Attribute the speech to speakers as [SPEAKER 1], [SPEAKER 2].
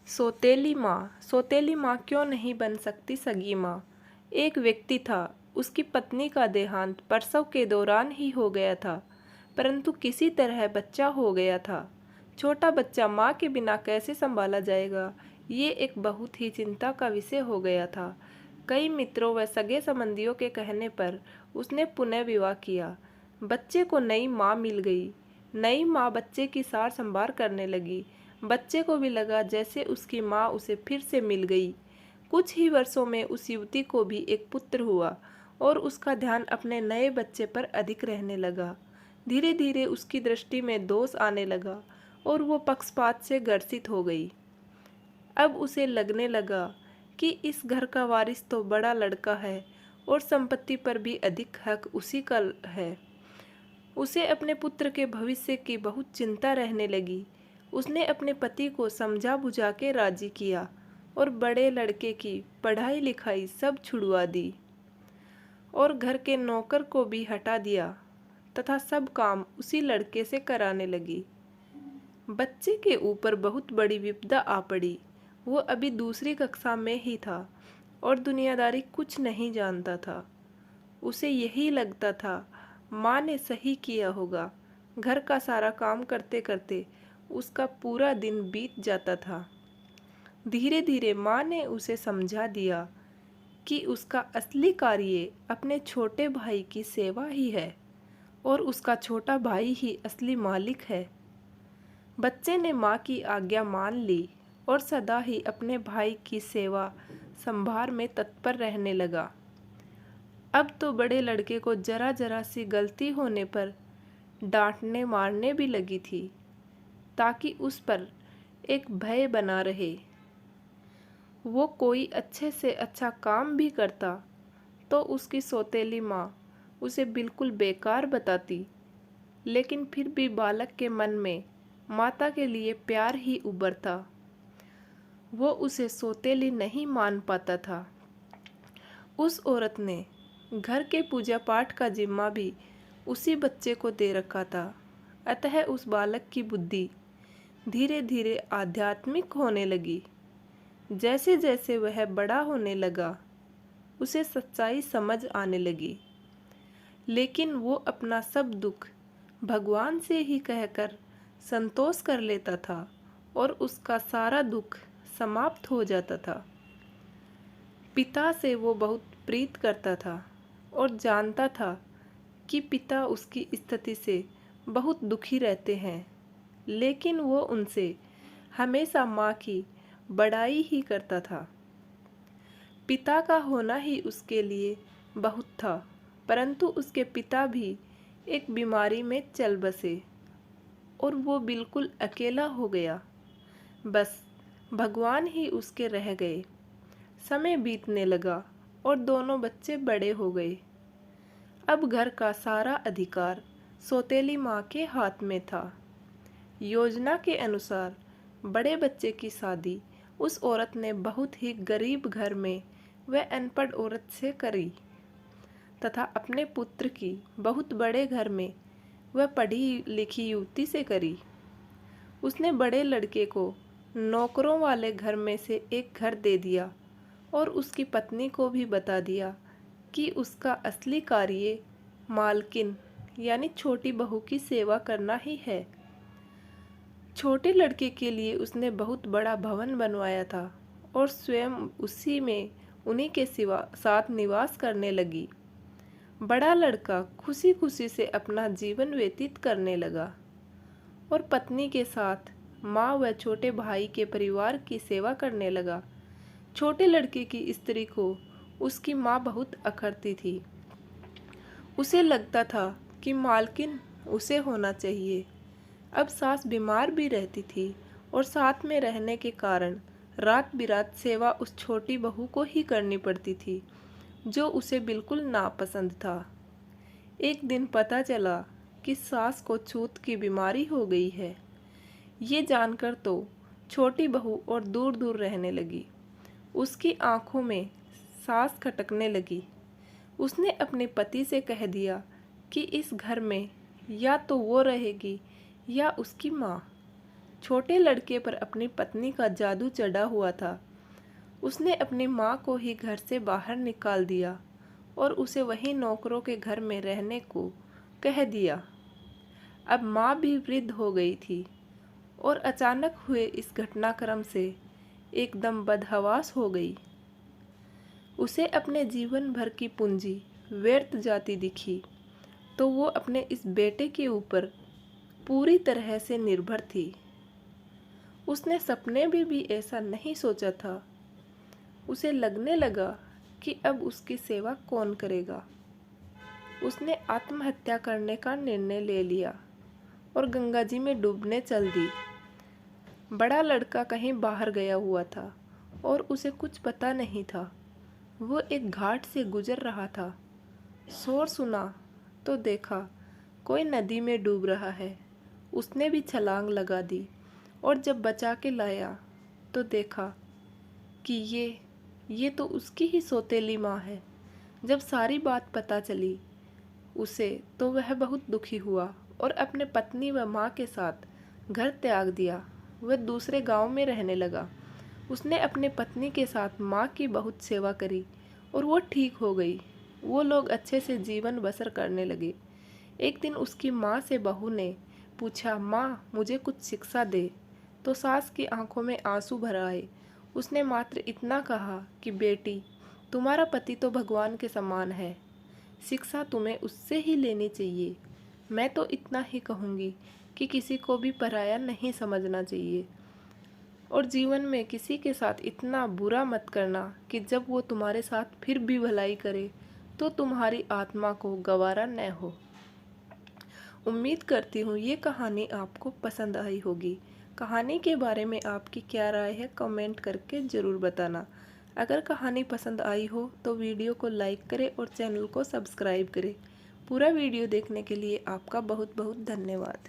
[SPEAKER 1] सौतेली माँ क्यों नहीं बन सकती सगी माँ। एक व्यक्ति था, उसकी पत्नी का देहांत प्रसव के दौरान ही हो गया था, परंतु किसी तरह बच्चा हो गया था। छोटा बच्चा माँ के बिना कैसे संभाला जाएगा, ये एक बहुत ही चिंता का विषय हो गया था। कई मित्रों व सगे संबंधियों के कहने पर उसने पुनः विवाह किया। बच्चे को नई माँ मिल गई। नई माँ बच्चे की सार संभाल करने लगी। बच्चे को भी लगा जैसे उसकी माँ उसे फिर से मिल गई। कुछ ही वर्षों में उस युवती को भी एक पुत्र हुआ और उसका ध्यान अपने नए बच्चे पर अधिक रहने लगा। धीरे धीरे उसकी दृष्टि में दोष आने लगा और वो पक्षपात से ग्रसित हो गई। अब उसे लगने लगा कि इस घर का वारिस तो बड़ा लड़का है और संपत्ति पर भी अधिक हक उसी का है। उसे अपने पुत्र के भविष्य की बहुत चिंता रहने लगी। उसने अपने पति को समझा बुझा के राजी किया और बड़े लड़के की पढ़ाई लिखाई सब छुड़वा दी और घर के नौकर को भी हटा दिया तथा सब काम उसी लड़के से कराने लगी। बच्चे के ऊपर बहुत बड़ी विपदा आ पड़ी। वो अभी दूसरी कक्षा में ही था और दुनियादारी कुछ नहीं जानता था। उसे यही लगता था माँ ने सही किया होगा। घर का सारा काम करते करते उसका पूरा दिन बीत जाता था। धीरे धीरे माँ ने उसे समझा दिया कि उसका असली कार्य अपने छोटे भाई की सेवा ही है और उसका छोटा भाई ही असली मालिक है। बच्चे ने माँ की आज्ञा मान ली और सदा ही अपने भाई की सेवा संभार में तत्पर रहने लगा। अब तो बड़े लड़के को जरा जरा सी गलती होने पर डांटने मारने भी लगी थी, ताकि उस पर एक भय बना रहे। वो कोई अच्छे से अच्छा काम भी करता तो उसकी सौतेली माँ उसे बिल्कुल बेकार बताती, लेकिन फिर भी बालक के मन में माता के लिए प्यार ही उभरता। वो उसे सौतेली नहीं मान पाता था। उस औरत ने घर के पूजा पाठ का जिम्मा भी उसी बच्चे को दे रखा था। अतः उस बालक की बुद्धि धीरे धीरे आध्यात्मिक होने लगी। जैसे जैसे वह बड़ा होने लगा, उसे सच्चाई समझ आने लगी। लेकिन वो अपना सब दुख भगवान से ही कहकर संतोष कर लेता था और उसका सारा दुख समाप्त हो जाता था। पिता से वो बहुत प्रीत करता था और जानता था कि पिता उसकी स्थिति से बहुत दुखी रहते हैं, लेकिन वो उनसे हमेशा माँ की बड़ाई ही करता था। पिता का होना ही उसके लिए बहुत था, परंतु उसके पिता भी एक बीमारी में चल बसे और वो बिल्कुल अकेला हो गया। बस भगवान ही उसके रह गए। समय बीतने लगा और दोनों बच्चे बड़े हो गए। अब घर का सारा अधिकार सौतेली माँ के हाथ में था। योजना के अनुसार बड़े बच्चे की शादी उस औरत ने बहुत ही गरीब घर में व अनपढ़ औरत से करी तथा अपने पुत्र की बहुत बड़े घर में वह पढ़ी लिखी युवती से करी। उसने बड़े लड़के को नौकरों वाले घर में से एक घर दे दिया और उसकी पत्नी को भी बता दिया कि उसका असली कार्य मालकिन यानी छोटी बहू की सेवा करना ही है। छोटे लड़के के लिए उसने बहुत बड़ा भवन बनवाया था और स्वयं उसी में उन्हीं के सिवा साथ निवास करने लगी। बड़ा लड़का खुशी खुशी से अपना जीवन व्यतीत करने लगा और पत्नी के साथ माँ व छोटे भाई के परिवार की सेवा करने लगा। छोटे लड़के की स्त्री को उसकी माँ बहुत अखरती थी। उसे लगता था कि मालकिन उसे होना चाहिए। अब सास बीमार भी रहती थी और साथ में रहने के कारण रात बिरात सेवा उस छोटी बहू को ही करनी पड़ती थी, जो उसे बिल्कुल नापसंद था। एक दिन पता चला कि सास को छूत की बीमारी हो गई है। ये जानकर तो छोटी बहू और दूर दूर रहने लगी। उसकी आंखों में सांस खटकने लगी। उसने अपने पति से कह दिया कि इस घर में या तो वो रहेगी या उसकी माँ। छोटे लड़के पर अपनी पत्नी का जादू चढ़ा हुआ था। उसने अपनी माँ को ही घर से बाहर निकाल दिया और उसे वहीं नौकरों के घर में रहने को कह दिया। अब माँ भी वृद्ध हो गई थी और अचानक हुए इस घटनाक्रम से एकदम बदहवास हो गई। उसे अपने जीवन भर की पूंजी व्यर्थ जाती दिखी, तो वो अपने इस बेटे के ऊपर पूरी तरह से निर्भर थी। उसने सपने में भी ऐसा नहीं सोचा था। उसे लगने लगा कि अब उसकी सेवा कौन करेगा। उसने आत्महत्या करने का निर्णय ले लिया और गंगा जी में डूबने चल दी। बड़ा लड़का कहीं बाहर गया हुआ था और उसे कुछ पता नहीं था। वो एक घाट से गुजर रहा था। शोर सुना तो देखा कोई नदी में डूब रहा है। उसने भी छलांग लगा दी और जब बचा के लाया तो देखा कि ये तो उसकी ही सौतेली माँ है। जब सारी बात पता चली उसे, तो वह बहुत दुखी हुआ और अपने पत्नी व माँ के साथ घर त्याग दिया। वह दूसरे गांव में रहने लगा। उसने अपने पत्नी के साथ माँ की बहुत सेवा करी और वो ठीक हो गई। वो लोग अच्छे से जीवन बसर करने लगे। एक दिन उसकी माँ से बहू ने पूछा, माँ मुझे कुछ शिक्षा दे। तो सास की आंखों में आंसू भर आए। उसने मात्र इतना कहा कि बेटी, तुम्हारा पति तो भगवान के समान है, शिक्षा तुम्हें उससे ही लेनी चाहिए। मैं तो इतना ही कहूँगी कि किसी को भी पराया नहीं समझना चाहिए और जीवन में किसी के साथ इतना बुरा मत करना कि जब वो तुम्हारे साथ फिर भी भलाई करे तो तुम्हारी आत्मा को गवारा न हो। उम्मीद करती हूँ ये कहानी आपको पसंद आई होगी। कहानी के बारे में आपकी क्या राय है कमेंट करके ज़रूर बताना। अगर कहानी पसंद आई हो तो वीडियो को लाइक करें और चैनल को सब्सक्राइब करें। पूरा वीडियो देखने के लिए आपका बहुत बहुत धन्यवाद।